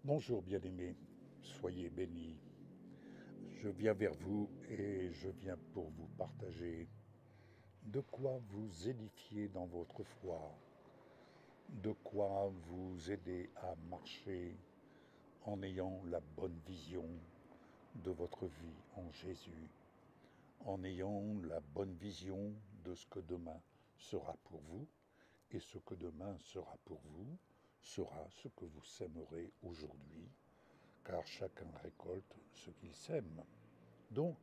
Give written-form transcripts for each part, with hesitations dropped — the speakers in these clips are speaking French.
Bonjour bien-aimés, soyez bénis. Je viens vers vous et je viens pour vous partager de quoi vous édifier dans votre foi, de quoi vous aider à marcher en ayant la bonne vision de votre vie en Jésus, en ayant la bonne vision de ce que demain sera pour vous, et ce que demain sera pour vous sera ce que vous sèmerez aujourd'hui, car chacun récolte ce qu'il sème. Donc,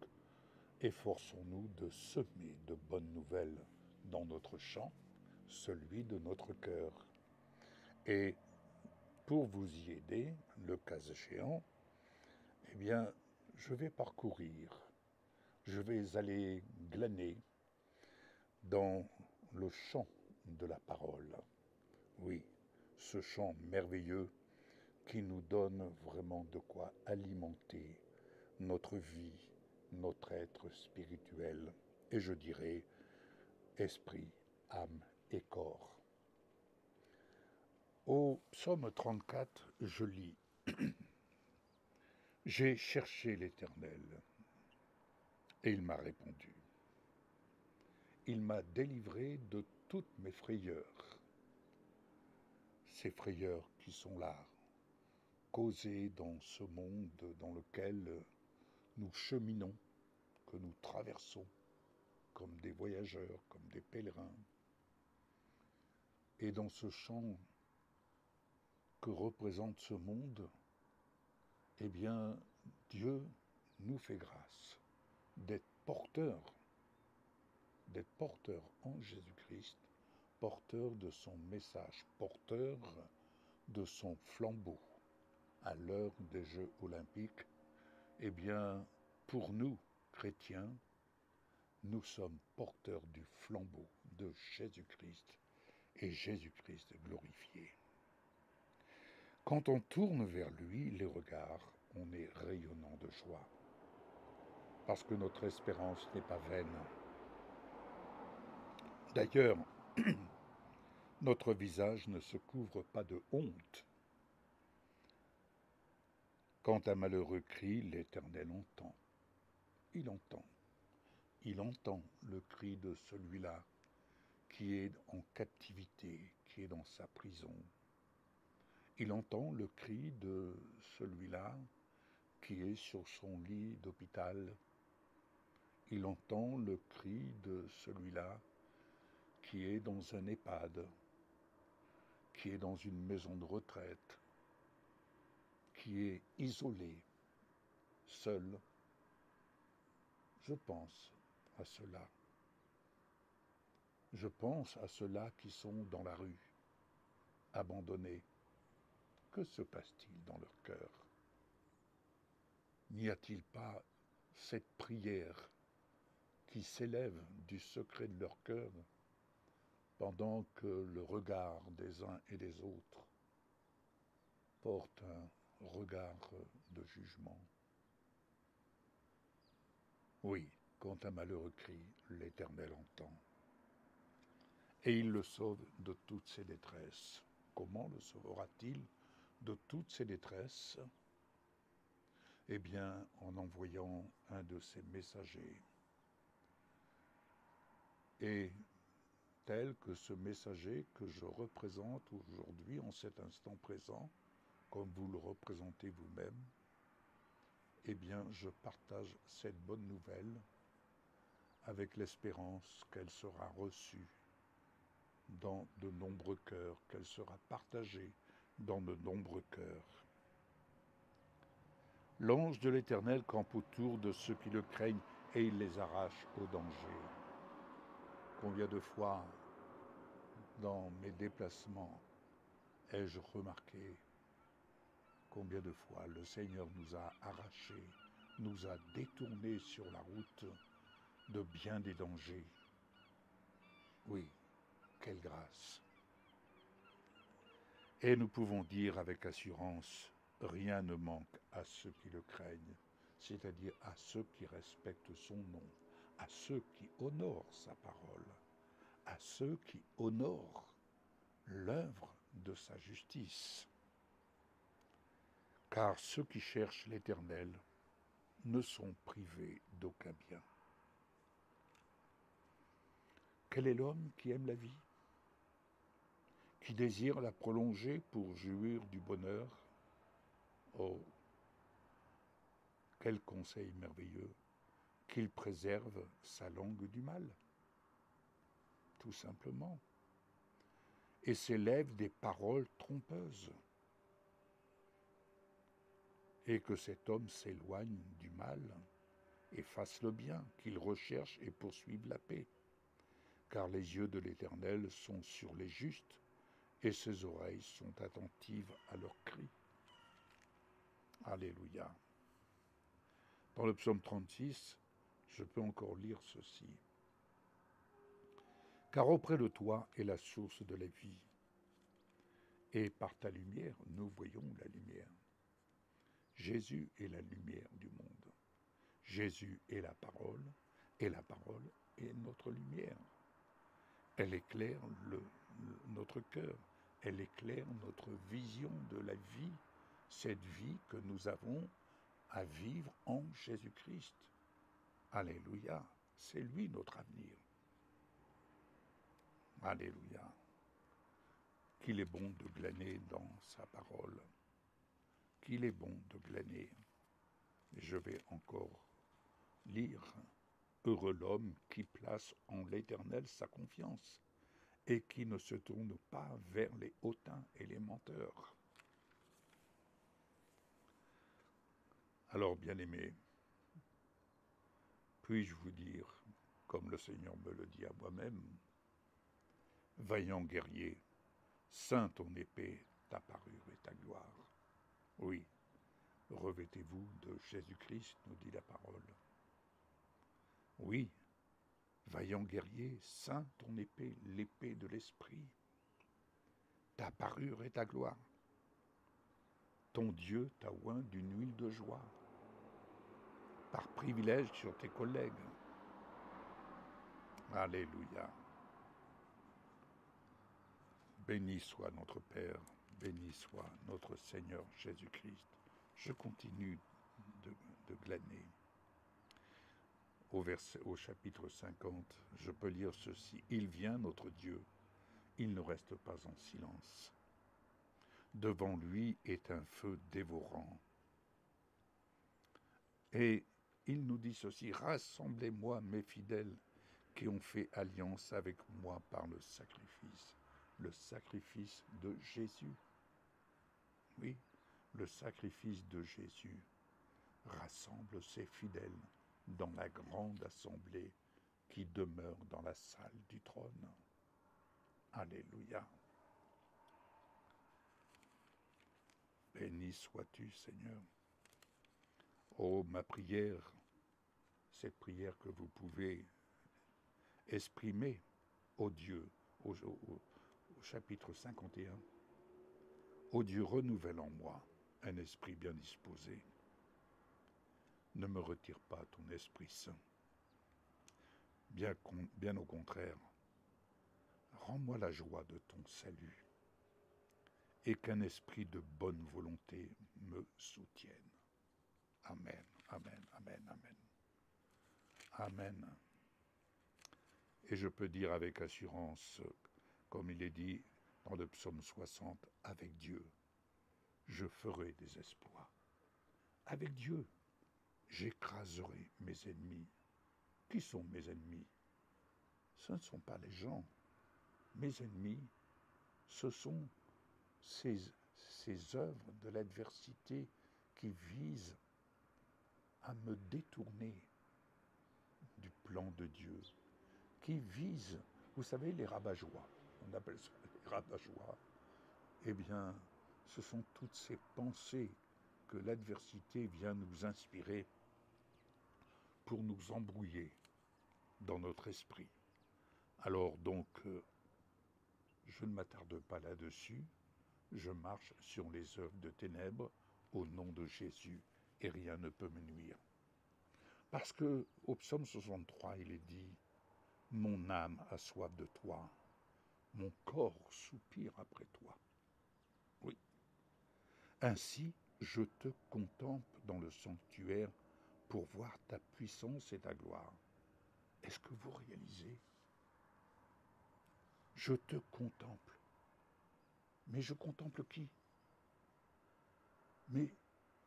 efforçons-nous de semer de bonnes nouvelles dans notre champ, celui de notre cœur. Et pour vous y aider, le cas échéant, eh bien, je vais parcourir, je vais aller glaner dans le champ de la parole. Oui, ce champ merveilleux qui nous donne vraiment de quoi alimenter notre vie, notre être spirituel, et je dirais esprit, âme et corps. Au psaume 34, je lis: J'ai cherché l'Éternel, et il m'a répondu. Il m'a délivré de toutes mes frayeurs. Ces frayeurs qui sont là, causées dans ce monde dans lequel nous cheminons, que nous traversons comme des voyageurs, comme des pèlerins. Et dans ce champ que représente ce monde, eh bien, Dieu nous fait grâce d'être porteurs en Jésus-Christ, porteurs de son message, porteurs de son flambeau. À l'heure des Jeux olympiques, eh bien, pour nous, chrétiens, nous sommes porteurs du flambeau de Jésus-Christ et Jésus-Christ glorifié. Quand on tourne vers lui les regards, on est rayonnant de joie, parce que notre espérance n'est pas vaine. D'ailleurs, notre visage ne se couvre pas de honte. Quand un malheureux crie, l'Éternel entend. Il entend. Il entend le cri de celui-là qui est en captivité, qui est dans sa prison. Il entend le cri de celui-là qui est sur son lit d'hôpital. Il entend le cri de celui-là qui est dans un EHPAD, qui est dans une maison de retraite, qui est isolé, seul. Je pense à ceux-là. Je pense à ceux-là qui sont dans la rue, abandonnés. Que se passe-t-il dans leur cœur? N'y a-t-il pas cette prière qui s'élève du secret de leur cœur pendant que le regard des uns et des autres porte un regard de jugement? Oui, quand un malheureux crie, l'Éternel entend. Et il le sauve de toutes ses détresses. Comment le sauvera-t-il de toutes ses détresses? Eh bien, en envoyant un de ses messagers. Et tel que ce messager que je représente aujourd'hui, en cet instant présent, comme vous le représentez vous-même, eh bien, je partage cette bonne nouvelle avec l'espérance qu'elle sera reçue dans de nombreux cœurs, qu'elle sera partagée dans de nombreux cœurs. L'ange de l'Éternel campe autour de ceux qui le craignent et il les arrache au danger. Combien de fois, dans mes déplacements, ai-je remarqué combien de fois le Seigneur nous a arrachés, nous a détournés sur la route de bien des dangers. Oui, quelle grâce! Et nous pouvons dire avec assurance, rien ne manque à ceux qui le craignent, c'est-à-dire à ceux qui respectent son nom, à ceux qui honorent sa parole, à ceux qui honorent l'œuvre de sa justice. car ceux qui cherchent l'Éternel ne sont privés d'aucun bien. Quel est l'homme qui aime la vie, qui désire la prolonger pour jouir du bonheur? Oh, quel conseil merveilleux, qu'il préserve sa langue du mal, tout simplement, et s'élève des paroles trompeuses, et que cet homme s'éloigne du mal et fasse le bien, qu'il recherche et poursuive la paix, car les yeux de l'Éternel sont sur les justes, et ses oreilles sont attentives à leurs cris. Alléluia. Dans le psaume 36, je peux encore lire ceci. Car auprès de toi est la source de la vie, et par ta lumière, nous voyons la lumière. Jésus est la lumière du monde. Jésus est la parole est notre lumière. Elle éclaire notre cœur, elle éclaire notre vision de la vie, cette vie que nous avons à vivre en Jésus-Christ. Alléluia, c'est lui notre avenir. Alléluia. Qu'il est bon de glaner dans sa parole. Qu'il est bon de glaner. Et je vais encore lire. Heureux l'homme qui place en l'Éternel sa confiance et qui ne se tourne pas vers les hautains et les menteurs. Alors, bien-aimés, puis-je vous dire, comme le Seigneur me le dit à moi-même, vaillant guerrier, ceins ton épée, ta parure et ta gloire. Oui, revêtez-vous de Jésus-Christ, nous dit la parole. Oui, vaillant guerrier, ceins ton épée, l'épée de l'esprit, ta parure et ta gloire. Ton Dieu t'a oint d'une huile de joie, par privilège sur tes collègues. Alléluia. Béni soit notre Père, béni soit notre Seigneur Jésus-Christ. Je continue de glaner. Au chapitre 50, je peux lire ceci. Il vient, notre Dieu, il ne reste pas en silence. Devant lui est un feu dévorant. Et il nous dit ceci, rassemblez-moi, mes fidèles, qui ont fait alliance avec moi par le sacrifice de Jésus. Oui, le sacrifice de Jésus rassemble ses fidèles dans la grande assemblée qui demeure dans la salle du trône. Alléluia. Béni sois-tu, Seigneur. Oh, ma prière, cette prière que vous pouvez exprimer au Dieu, au chapitre 51. Ô Dieu, renouvelle en moi un esprit bien disposé. Ne me retire pas ton Esprit Saint. Bien au contraire, rends-moi la joie de ton salut et qu'un esprit de bonne volonté me soutienne. Amen, amen, amen, amen. Amen. Et je peux dire avec assurance, comme il est dit dans le psaume 60, avec Dieu, je ferai des exploits. Avec Dieu, j'écraserai mes ennemis. Qui sont mes ennemis? Ce ne sont pas les gens. Mes ennemis, ce sont ces œuvres de l'adversité qui visent à me détourner du plan de Dieu, qui visent, vous savez, les rabat-joie, on appelle ça les rabat-joie, eh bien, ce sont toutes ces pensées que l'adversité vient nous inspirer pour nous embrouiller dans notre esprit. Alors donc, je ne m'attarde pas là-dessus, je marche sur les œuvres de ténèbres au nom de Jésus et rien ne peut me nuire. Parce que au psaume 63, il est dit « Mon âme a soif de toi, mon corps soupire après toi. » Oui. Ainsi, Je te contemple dans le sanctuaire pour voir ta puissance et ta gloire. Est-ce que vous réalisez? Je te contemple. Mais je contemple qui? Mais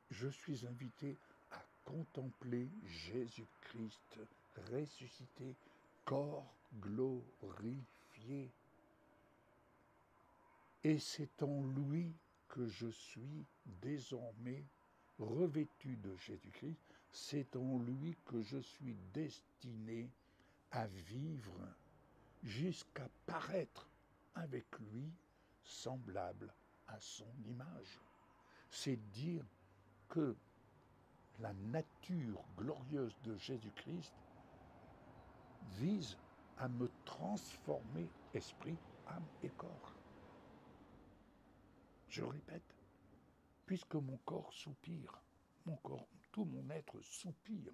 je suis invité à contempler Jésus-Christ ressuscité, corps glorifié. Et c'est en lui que je suis désormais revêtu de Jésus-Christ. C'est en lui que je suis destiné à vivre jusqu'à paraître avec lui semblable à son image. C'est dire que la nature glorieuse de Jésus-Christ vise à me transformer esprit, âme et corps. Je répète, puisque mon corps soupire, mon corps, tout mon être soupire.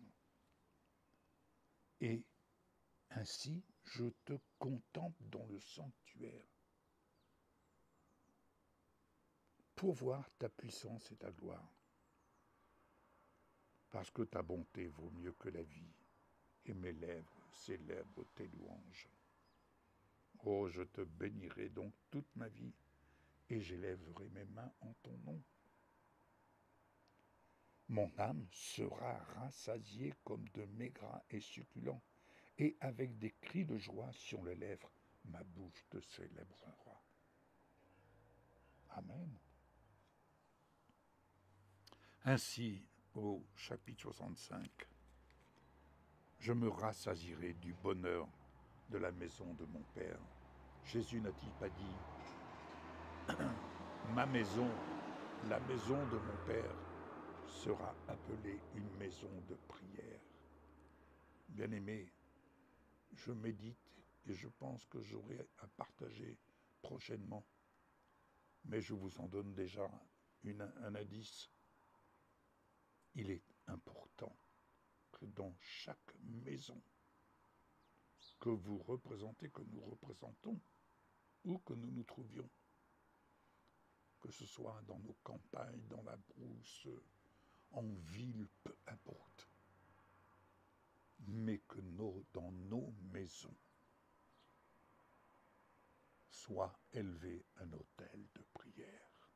Et ainsi, je te contemple dans le sanctuaire pour voir ta puissance et ta gloire. Parce que ta bonté vaut mieux que la vie, et mes lèvres célèbrent tes louanges. Oh, je te bénirai donc toute ma vie, et j'élèverai mes mains en ton nom. Mon âme sera rassasiée comme de maigres et succulents, et avec des cris de joie sur les lèvres, ma bouche te célébrera. Amen. Ainsi, au chapitre 65, je me rassasierai du bonheur de la maison de mon Père. Jésus n'a-t-il pas dit « Ma maison, la maison de mon Père, sera appelée une maison de prière ». Bien-aimés, je médite et je pense que j'aurai à partager prochainement, mais je vous en donne déjà un indice. Il est important que dans chaque maison que vous représentez, que nous représentons, où que nous nous trouvions, que ce soit dans nos campagnes, dans la brousse, en ville, peu importe, mais que dans nos maisons soit élevé un autel de prière.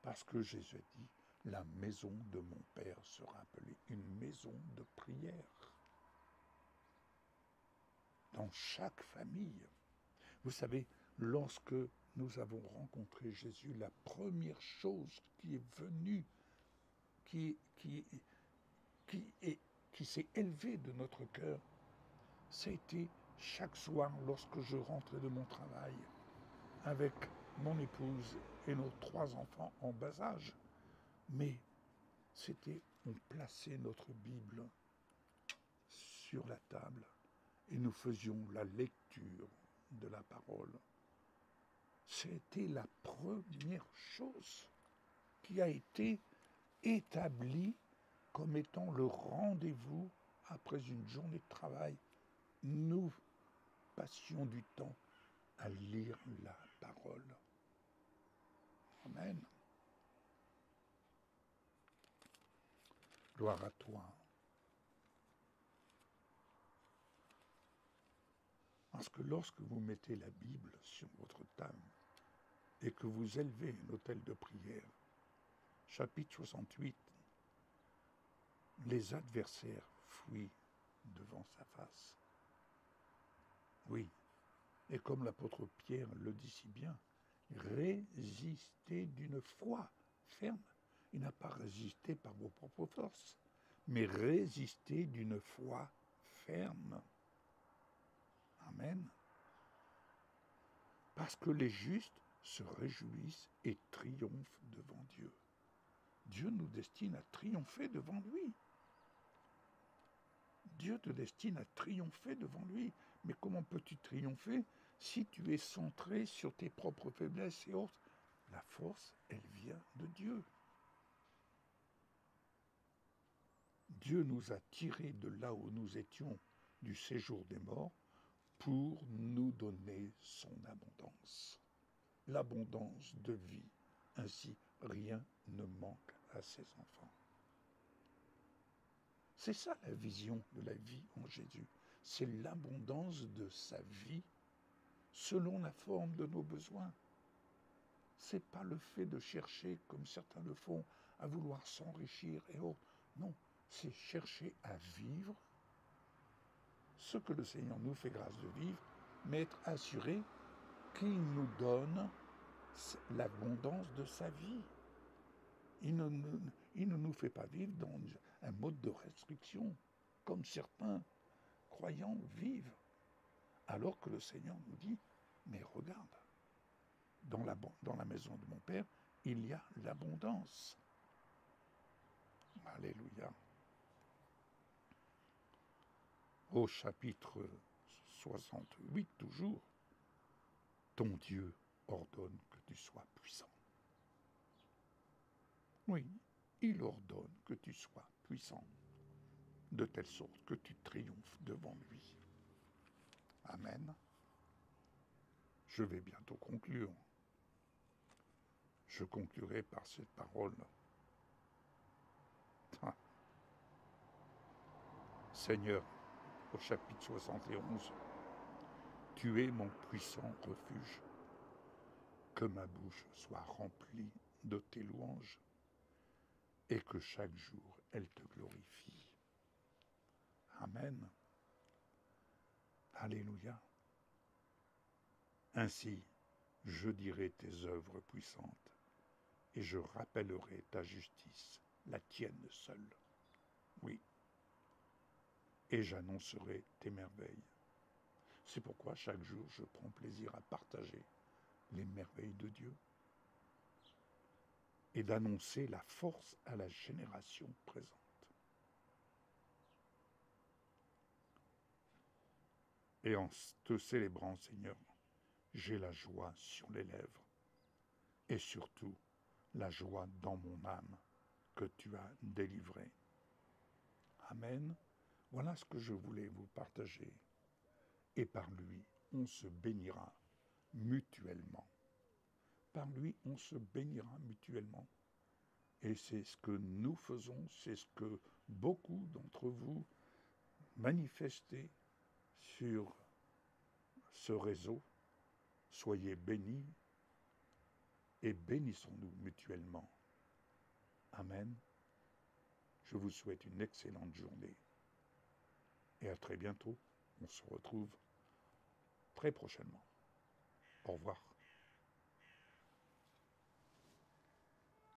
Parce que Jésus a dit, la maison de mon Père sera appelée une maison de prière. Dans chaque famille. Vous savez, lorsque nous avons rencontré Jésus, la première chose qui est venue, qui s'est élevée de notre cœur, c'était chaque soir lorsque je rentrais de mon travail avec mon épouse et nos 3 enfants en bas âge. Mais c'était, on plaçait notre Bible sur la table et nous faisions la lecture de la parole. C'était la première chose qui a été établie comme étant le rendez-vous après une journée de travail. Nous passions du temps à lire la parole. Amen. Gloire à toi. Parce que lorsque vous mettez la Bible sur votre table et que vous élevez un autel de prière, chapitre 68, les adversaires fuient devant sa face. Oui, et comme l'apôtre Pierre le dit si bien, résistez d'une foi ferme. Il n'a pas résisté par vos propres forces, mais résistez d'une foi ferme. Amen. Parce que les justes se réjouissent et triomphent devant Dieu. Dieu nous destine à triompher devant lui. Dieu te destine à triompher devant lui. Mais comment peux-tu triompher si tu es centré sur tes propres faiblesses et autres? La force, elle vient de Dieu. Dieu nous a tirés de là où nous étions, du séjour des morts, pour nous donner son abondance. L'abondance de vie, ainsi rien ne manque à ses enfants. C'est ça la vision de la vie en Jésus. C'est l'abondance de sa vie selon la forme de nos besoins. C'est pas le fait de chercher, comme certains le font, à vouloir s'enrichir et autres. Non, c'est chercher à vivre ce que le Seigneur nous fait grâce de vivre, mais être assuré qu'il nous donne l'abondance de sa vie. Il ne nous fait pas vivre dans un mode de restriction, comme certains croyants vivent, alors que le Seigneur nous dit, mais regarde, dans la maison de mon Père, il y a l'abondance. Alléluia. Au chapitre 68 toujours, ton Dieu ordonne que tu sois puissant. Oui, il ordonne que tu sois puissant, de telle sorte que tu triomphes devant lui. Amen. Je vais bientôt conclure. Je conclurai par cette parole. Seigneur, au chapitre 71, tu es mon puissant refuge. Que ma bouche soit remplie de tes louanges et que chaque jour elle te glorifie. Amen. Alléluia. Ainsi, je dirai tes œuvres puissantes et je rappellerai ta justice, la tienne seule. Oui. Et j'annoncerai tes merveilles. C'est pourquoi chaque jour je prends plaisir à partager les merveilles de Dieu et d'annoncer la force à la génération présente. Et en te célébrant, Seigneur, j'ai la joie sur les lèvres et surtout la joie dans mon âme que tu as délivrée. Amen. Voilà ce que je voulais vous partager. Et par lui, on se bénira mutuellement. Par lui, on se bénira mutuellement. Et c'est ce que nous faisons, c'est ce que beaucoup d'entre vous manifestez sur ce réseau. Soyez bénis et bénissons-nous mutuellement. Amen. Je vous souhaite une excellente journée. Et à très bientôt. On se retrouve très prochainement. Au revoir.